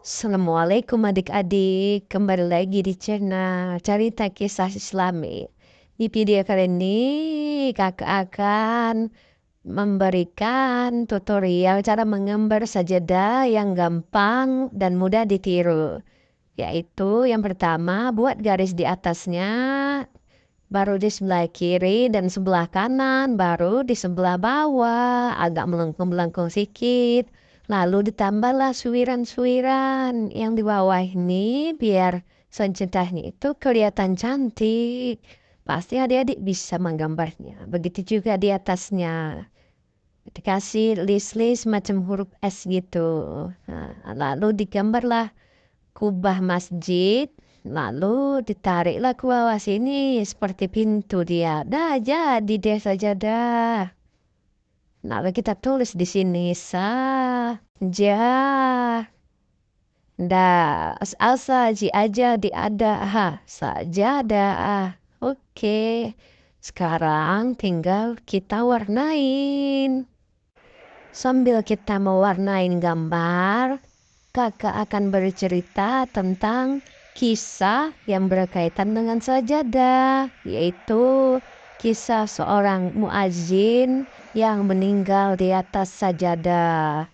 Assalamualaikum adik-adik, kembali lagi di channel Cerita Kisah Islami. Di video kali ini kakak akan memberikan tutorial cara menggambar sajadah yang gampang dan mudah ditiru. Yaitu yang pertama, buat garis di atasnya, baru di sebelah kiri dan sebelah kanan, baru di sebelah bawah, agak melengkung-melengkung sedikit. Lalu ditambahlah suiran-suiran yang di bawah ini biar sajadahnya itu kelihatan cantik. Pasti adik-adik bisa menggambarnya. Begitu juga di atasnya. Dikasih list-list macam huruf S gitu. Nah, lalu digambarlah kubah masjid. Lalu ditariklah ke bawah sini seperti pintu dia. Dah jadi deh sajadah. Nah, kita tulis di sini saja. Dah, asa ji aja di ada ha sajadah. Oke. Sekarang tinggal kita warnain. Sambil kita mewarnain gambar, kakak akan bercerita tentang kisah yang berkaitan dengan sajadah, yaitu kisah seorang muazzin yang meninggal di atas sajadah.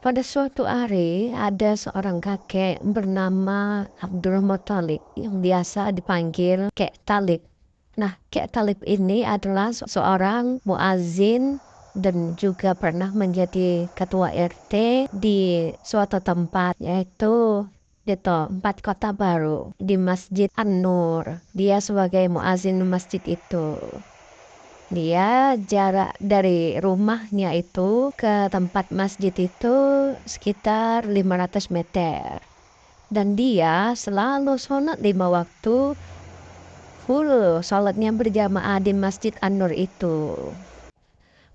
Pada suatu hari, ada seorang kakek bernama Abdul Muthalib yang biasa dipanggil Kek Talib. Nah, Kek Talib ini adalah seorang muazzin dan juga pernah menjadi ketua RT di suatu tempat, yaitu di tempat Kota Baru di Masjid An-Nur. Dia sebagai muazzin masjid itu. Dia jarak dari rumahnya itu ke tempat masjid itu sekitar 500 meter. Dan dia selalu sholat 5 waktu, full sholatnya berjamaah di Masjid An-Nur itu.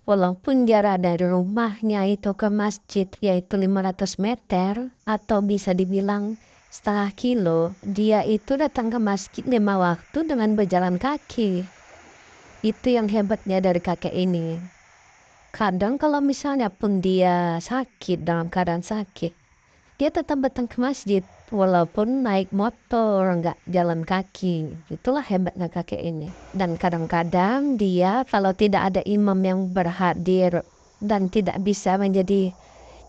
Walaupun jarak dari rumahnya itu ke masjid yaitu 500 meter atau bisa dibilang setengah kilo, dia itu datang ke masjid 5 waktu dengan berjalan kaki. Itu yang hebatnya dari kakek ini. Kadang kalau misalnya pun dia sakit, dalam keadaan sakit, dia tetap datang ke masjid walaupun naik motor, nggak jalan kaki. Itulah hebatnya kakek ini. Dan kadang-kadang dia kalau tidak ada imam yang berhadir dan tidak bisa menjadi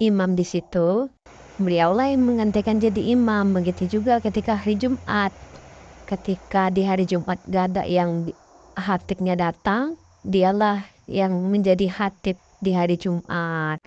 imam di situ, beliaulah yang menggantikan jadi imam. Begitu juga ketika hari Jumat. Ketika di hari Jumat gak ada yang khatibnya datang, dialah yang menjadi khatib di hari Jumat.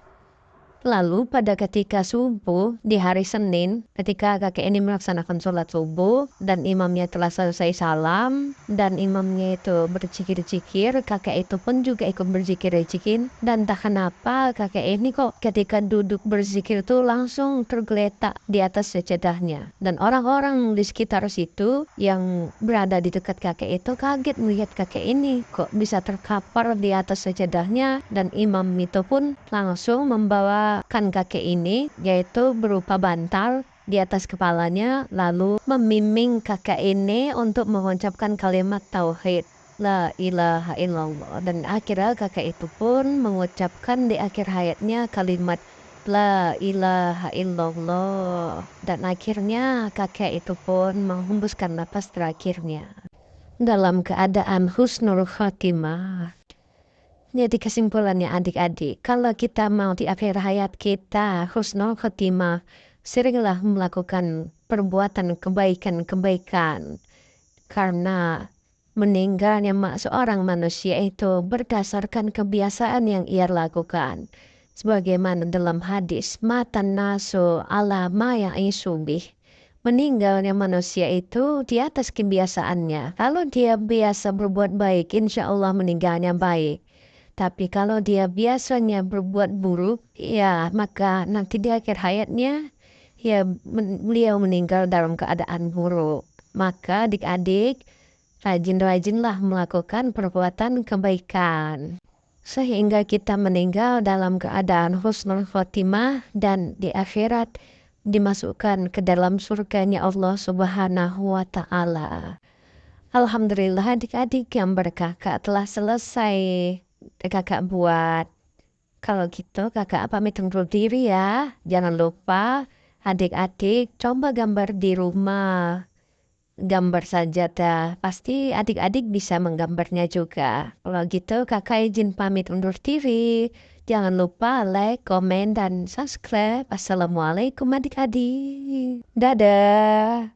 Lalu pada ketika subuh di hari Senin, ketika kakek ini melaksanakan sholat subuh dan imamnya telah selesai salam dan imamnya itu berzikir-zikir, kakek itu pun juga ikut berzikir-zikir. Dan tak kenapa kakek ini kok ketika duduk berzikir itu langsung tergeletak di atas sajadahnya. Dan orang-orang di sekitar situ yang berada di dekat kakek itu kaget melihat kakek ini kok bisa terkapar di atas sajadahnya, dan imam itu pun langsung membawa kan kakek ini yaitu berupa bantal di atas kepalanya, lalu membimbing kakek ini untuk mengucapkan kalimat tauhid la ilaha illallah. Dan akhirnya kakek itu pun mengucapkan di akhir hayatnya kalimat la ilaha illallah, dan akhirnya kakek itu pun menghembuskan napas terakhirnya dalam keadaan husnul khotimah. Jadi kesimpulannya adik-adik, kalau kita mau di akhir hayat kita husnul khotimah, seringlah melakukan perbuatan kebaikan-kebaikan. Karena meninggalnya seorang manusia itu berdasarkan kebiasaan yang ia lakukan. Sebagaimana dalam hadis, matan nasu ala ma ya'isu bih. Meninggalnya manusia itu di atas kebiasaannya. Kalau dia biasa berbuat baik, insya Allah meninggalnya baik. Tapi kalau dia biasanya berbuat buruk, ya maka nanti di akhir hayatnya, ya beliau meninggal dalam keadaan buruk. Maka adik-adik, rajin-rajinlah melakukan perbuatan kebaikan. Sehingga kita meninggal dalam keadaan husnul khotimah dan di akhirat dimasukkan ke dalam surganya Allah Subhanahu wa Ta'ala. Alhamdulillah adik-adik yang berkakak telah selesai kakak buat. Kalau gitu kakak pamit undur diri ya. Jangan lupa Adik-adik coba gambar di rumah. Gambar saja dah, pasti adik-adik bisa menggambarnya juga. Kalau gitu kakak izin pamit undur diri. Jangan lupa like, komen, dan subscribe. Assalamualaikum adik-adik. Dadah.